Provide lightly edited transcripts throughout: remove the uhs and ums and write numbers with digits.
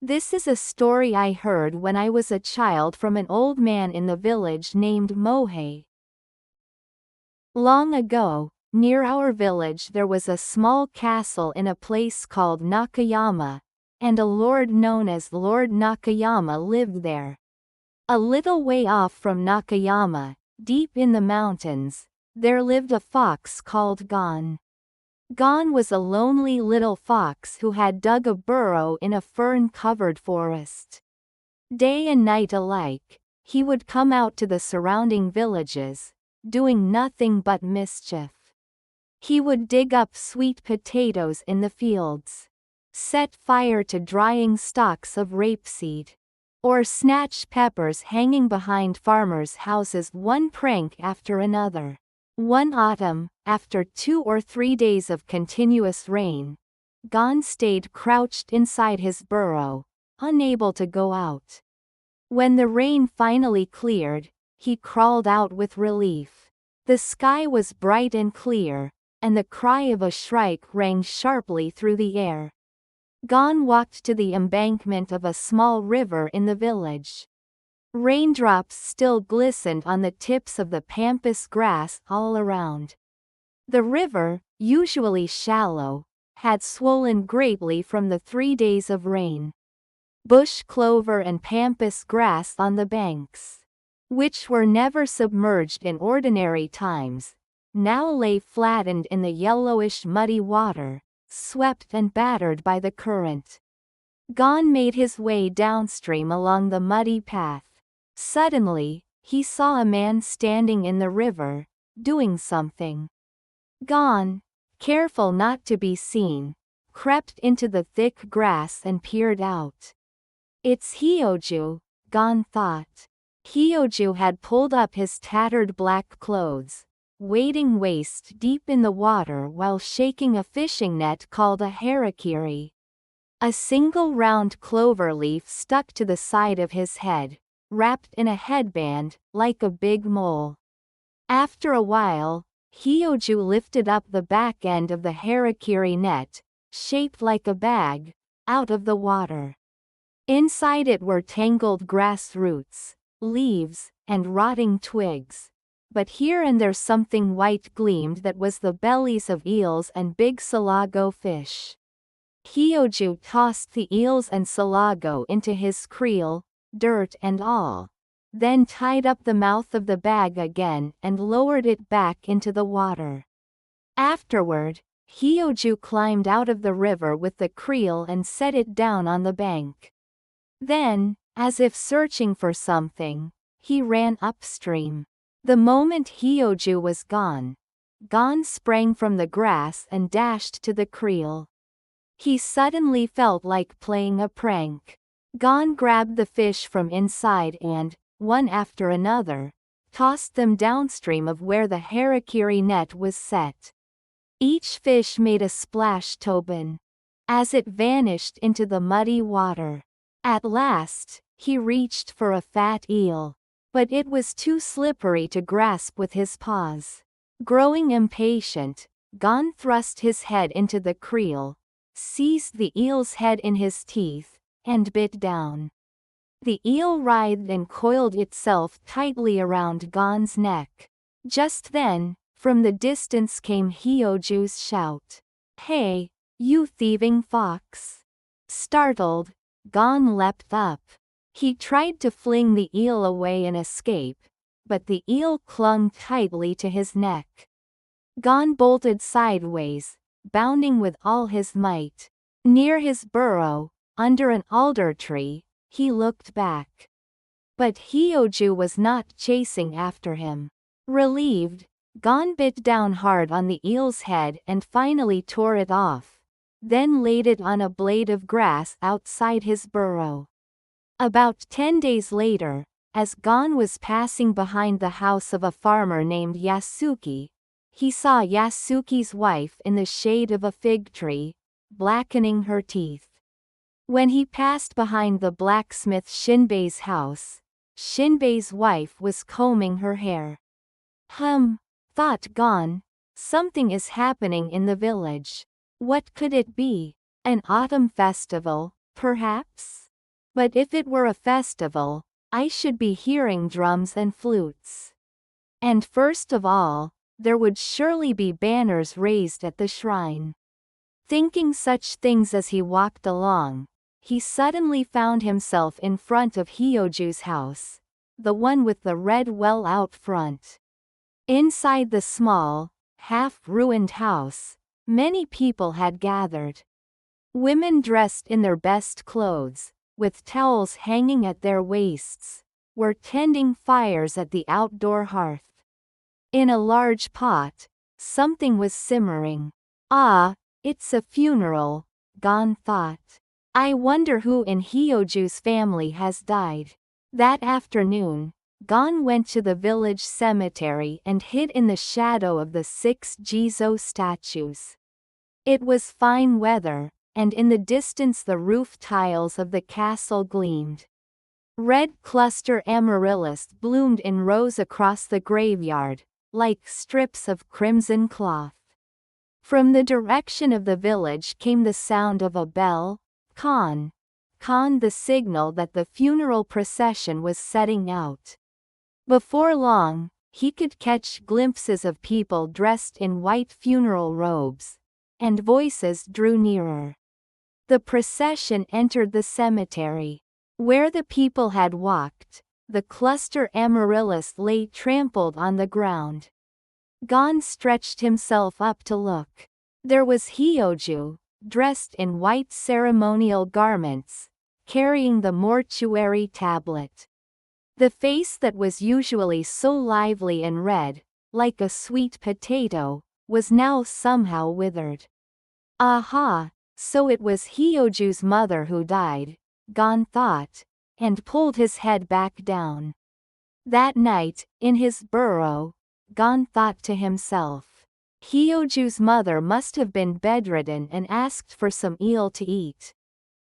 This is a story I heard when I was a child from an old man in the village named Mohei. Long ago, near our village there was a small castle in a place called Nakayama, and a lord known as Lord Nakayama lived there. A little way off from Nakayama, deep in the mountains, there lived a fox called Gon. Gon was a lonely little fox who had dug a burrow in a fern-covered forest. Day and night alike, he would come out to the surrounding villages, doing nothing but mischief. He would dig up sweet potatoes in the fields, set fire to drying stalks of rapeseed, or snatch peppers hanging behind farmers' houses. One prank after another. One autumn, after 2 or 3 days of continuous rain, Gon stayed crouched inside his burrow, unable to go out. When the rain finally cleared, he crawled out with relief. The sky was bright and clear, and the cry of a shrike rang sharply through the air. Gon walked to the embankment of a small river in the village. Raindrops still glistened on the tips of the pampas grass all around. The river, usually shallow, had swollen greatly from the 3 days of rain. Bush clover and pampas grass on the banks, which were never submerged in ordinary times, now lay flattened in the yellowish muddy water, swept and battered by the current. Gon made his way downstream along the muddy path. Suddenly, he saw a man standing in the river, doing something. Gon, careful not to be seen, crept into the thick grass and peered out. It's Hyoju, Gon thought. Hyoju had pulled up his tattered black clothes, wading waist deep in the water while shaking a fishing net called a harakiri. A single round clover leaf stuck to the side of his head, wrapped in a headband, like a big mole. After a while, Hyoju lifted up the back end of the harakiri net, shaped like a bag, out of the water. Inside it were tangled grass roots, leaves, and rotting twigs. But here and there something white gleamed that was the bellies of eels and big salago fish. Hyoju tossed the eels and salago into his creel, dirt and all, then tied up the mouth of the bag again and lowered it back into the water. Afterward, Hyoju climbed out of the river with the creel and set it down on the bank. Then, as if searching for something, he ran upstream. The moment Hyoju was gone, Gon sprang from the grass and dashed to the creel. He suddenly felt like playing a prank. Gon grabbed the fish from inside and, one after another, tossed them downstream of where the harakiri net was set. Each fish made a splash tobin, as it vanished into the muddy water. At last, he reached for a fat eel, but it was too slippery to grasp with his paws. Growing impatient, Gon thrust his head into the creel, seized the eel's head in his teeth, and bit down. The eel writhed and coiled itself tightly around Gon's neck. Just then, from the distance came Hyoju's shout. "Hey, you thieving fox!" Startled, Gon leapt up. He tried to fling the eel away and escape, but the eel clung tightly to his neck. Gon bolted sideways, bounding with all his might. Near his burrow, under an alder tree, he looked back. But Hyoju was not chasing after him. Relieved, Gon bit down hard on the eel's head and finally tore it off, then laid it on a blade of grass outside his burrow. About 10 days later, as Gon was passing behind the house of a farmer named Yasuki, he saw Yasuki's wife in the shade of a fig tree, blackening her teeth. When he passed behind the blacksmith Shinbei's house, Shinbei's wife was combing her hair. Thought Gon, something is happening in the village. What could it be? An autumn festival, perhaps? But if it were a festival, I should be hearing drums and flutes. And first of all, there would surely be banners raised at the shrine. Thinking such things as he walked along, he suddenly found himself in front of Hyoju's house, the one with the red well out front. Inside the small, half-ruined house, many people had gathered. Women dressed in their best clothes, with towels hanging at their waists, were tending fires at the outdoor hearth. In a large pot, something was simmering. Ah, it's a funeral, Gon thought. I wonder who in Hyoju's family has died. That afternoon, Gon went to the village cemetery and hid in the shadow of the 6 Jizo statues. It was fine weather, and in the distance the roof tiles of the castle gleamed. Red cluster amaryllis bloomed in rows across the graveyard, like strips of crimson cloth. From the direction of the village came the sound of a bell, Con, the signal that the funeral procession was setting out. Before long, he could catch glimpses of people dressed in white funeral robes, and voices drew nearer. The procession entered the cemetery. Where the people had walked, the cluster amaryllis lay trampled on the ground. Gon stretched himself up to look. There was Hyoju, dressed in white ceremonial garments, carrying the mortuary tablet. The face that was usually so lively and red, like a sweet potato, was now somehow withered. Aha, so it was Hyoju's mother who died, Gon thought, and pulled his head back down. That night, in his burrow, Gon thought to himself. Hyoju's mother must have been bedridden and asked for some eel to eat.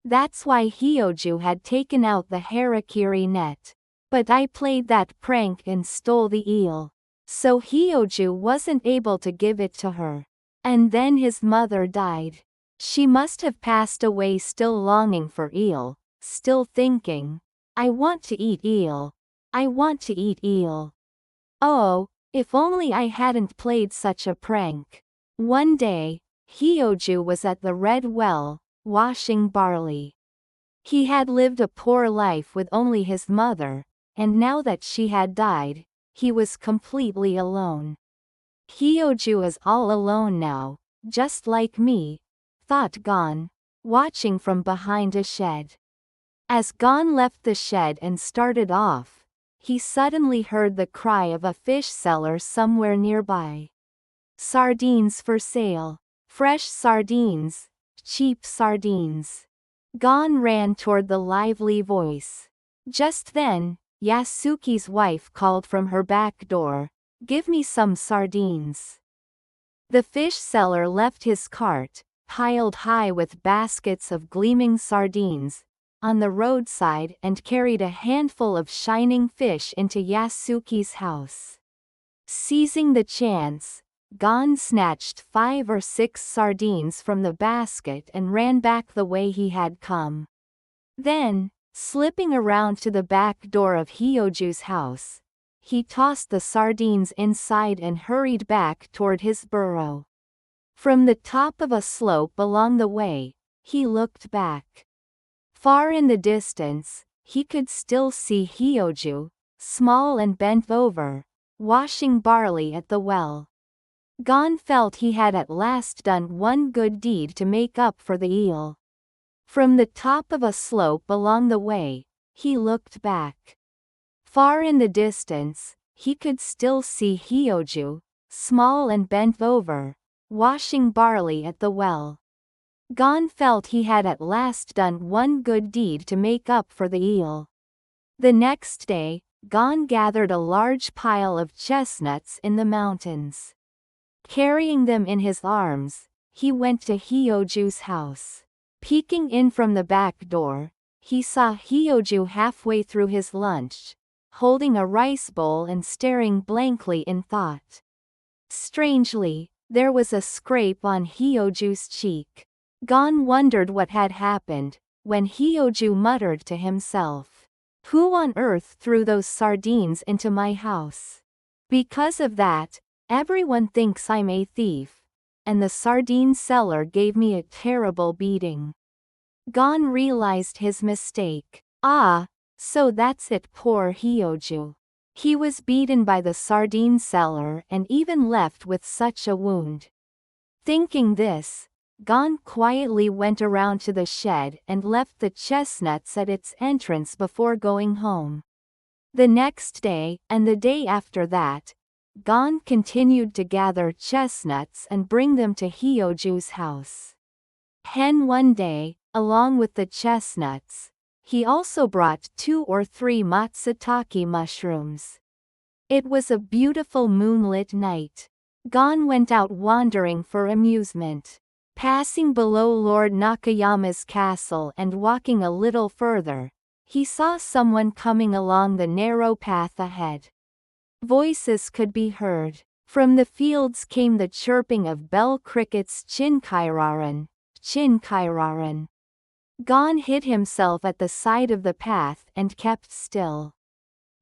That's why Hyoju had taken out the harakiri net. But I played that prank and stole the eel. So Hyoju wasn't able to give it to her. And then his mother died. She must have passed away still longing for eel, still thinking, I want to eat eel. I want to eat eel. Oh, if only I hadn't played such a prank. One day, Hyoju was at the red well, washing barley. He had lived a poor life with only his mother, and now that she had died, he was completely alone. Hyoju is all alone now, just like me, thought Gon, watching from behind a shed. As Gon left the shed and started off, he suddenly heard the cry of a fish seller somewhere nearby. Sardines for sale. Fresh sardines, cheap sardines. Gon ran toward the lively voice. Just then, Yasuki's wife called from her back door, "Give me some sardines." The fish seller left his cart, piled high with baskets of gleaming sardines, on the roadside and carried a handful of shining fish into Yasuki's house. Seizing the chance, Gon snatched 5 or 6 sardines from the basket and ran back the way he had come. Then, slipping around to the back door of Hyoju's house, he tossed the sardines inside and hurried back toward his burrow. From the top of a slope along the way, he looked back. Far in the distance, he could still see Hyoju, small and bent over, washing barley at the well. Gon felt he had at last done one good deed to make up for the eel. From the top of a slope along the way, he looked back. Far in the distance, he could still see Hyoju, small and bent over, washing barley at the well. Gon felt he had at last done one good deed to make up for the eel. The next day, Gon gathered a large pile of chestnuts in the mountains. Carrying them in his arms, he went to Hyoju's house. Peeking in from the back door, he saw Hyoju halfway through his lunch, holding a rice bowl and staring blankly in thought. Strangely, there was a scrape on Hyoju's cheek. Gon wondered what had happened, when Hyoju muttered to himself. Who on earth threw those sardines into my house? Because of that, everyone thinks I'm a thief, and the sardine seller gave me a terrible beating. Gon realized his mistake. Ah, so that's it, poor Hyoju. He was beaten by the sardine seller and even left with such a wound. Thinking this, Gon quietly went around to the shed and left the chestnuts at its entrance before going home. The next day, and the day after that, Gon continued to gather chestnuts and bring them to Hyoju's house. One day, along with the chestnuts, he also brought 2 or 3 matsutake mushrooms. It was a beautiful moonlit night. Gon went out wandering for amusement. Passing below Lord Nakayama's castle and walking a little further, he saw someone coming along the narrow path ahead. Voices could be heard. From the fields came the chirping of bell crickets. Chinkairaran, Chinkairaran. Gon hid himself at the side of the path and kept still.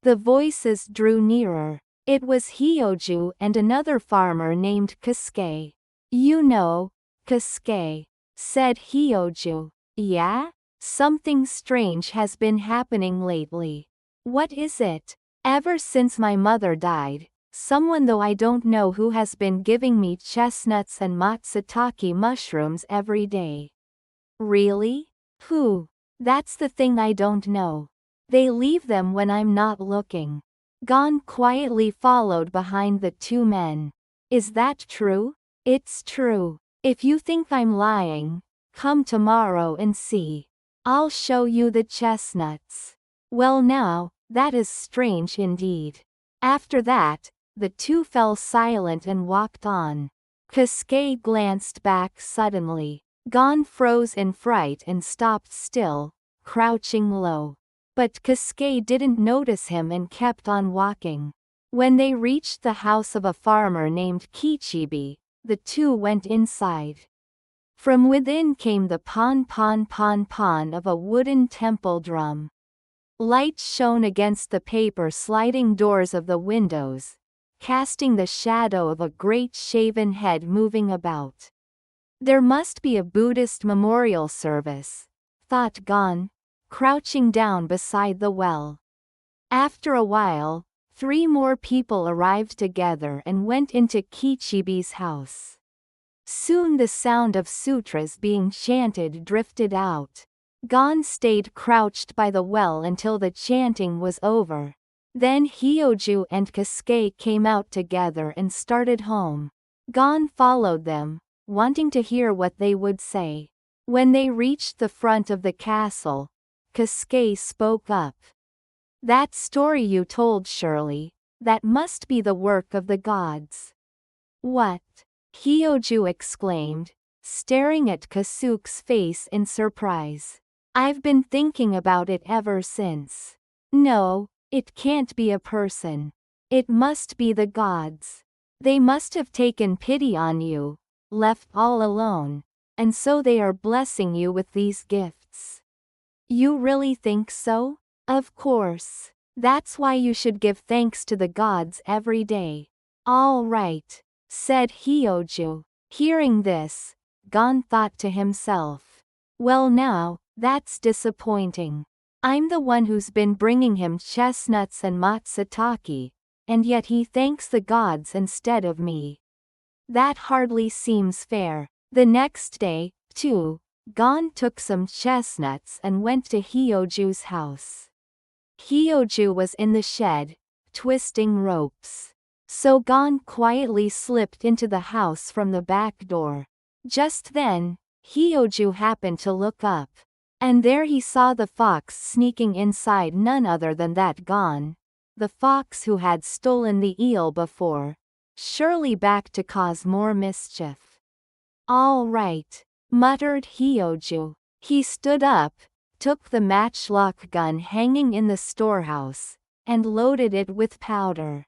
The voices drew nearer. It was Hyoju and another farmer named Kasuke. You know, Kasuke, said Hyoju. Yeah? Something strange has been happening lately. What is it? Ever since my mother died, someone though I don't know who has been giving me chestnuts and matsutake mushrooms every day. Really? Who? That's the thing I don't know. They leave them when I'm not looking. Gon quietly followed behind the 2 men. Is that true? It's true. If you think I'm lying, come tomorrow and see. I'll show you the chestnuts. Well now, that is strange indeed. After that, the 2 fell silent and walked on. Kasuke glanced back suddenly. Gon froze in fright and stopped still, crouching low. But Kasuke didn't notice him and kept on walking. When they reached the house of a farmer named Kichibi, the 2 went inside. From within came the pon pon pon pon of a wooden temple drum. Light shone against the paper sliding doors of the windows, casting the shadow of a great shaven head moving about. There must be a Buddhist memorial service, thought Gon, crouching down beside the well. After a while, 3 more people arrived together and went into Kichibi's house. Soon the sound of sutras being chanted drifted out. Gon stayed crouched by the well until the chanting was over. Then Hyoju and Kasuke came out together and started home. Gon followed them, wanting to hear what they would say. When they reached the front of the castle, Kasuke spoke up. That story you told, Shirley, that must be the work of the gods. What? Hyoju exclaimed, staring at Kasuke's face in surprise. I've been thinking about it ever since. No, it can't be a person. It must be the gods. They must have taken pity on you, left all alone, and so they are blessing you with these gifts. You really think so? Of course. That's why you should give thanks to the gods every day. All right, said Hyoju. Hearing this, Gon thought to himself. Well now, that's disappointing. I'm the one who's been bringing him chestnuts and matsutake, and yet he thanks the gods instead of me. That hardly seems fair. The next day, too, Gon took some chestnuts and went to Hyoju's house. Hyoju was in the shed, twisting ropes. So Gon quietly slipped into the house from the back door. Just then, Hyoju happened to look up. And there he saw the fox sneaking inside, none other than that Gon, the fox who had stolen the eel before, surely back to cause more mischief. All right, muttered Hyoju. He stood up, took the matchlock gun hanging in the storehouse, and loaded it with powder.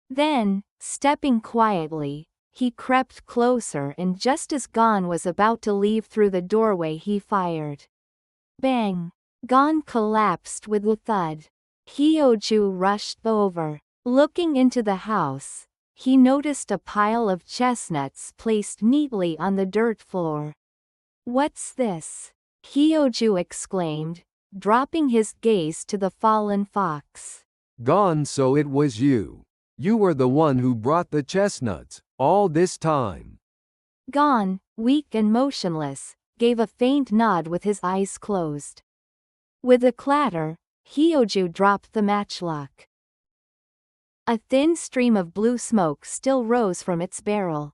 Then, stepping quietly, he crept closer, and just as Gon was about to leave through the doorway he fired. Bang! Gon collapsed with a thud. Hyoju rushed over. Looking into the house, he noticed a pile of chestnuts placed neatly on the dirt floor. What's this? Hyoju exclaimed, dropping his gaze to the fallen fox. Gon, so it was you. You were the one who brought the chestnuts, all this time. Gon, weak and motionless, gave a faint nod with his eyes closed. With a clatter, Hyoju dropped the matchlock. A thin stream of blue smoke still rose from its barrel.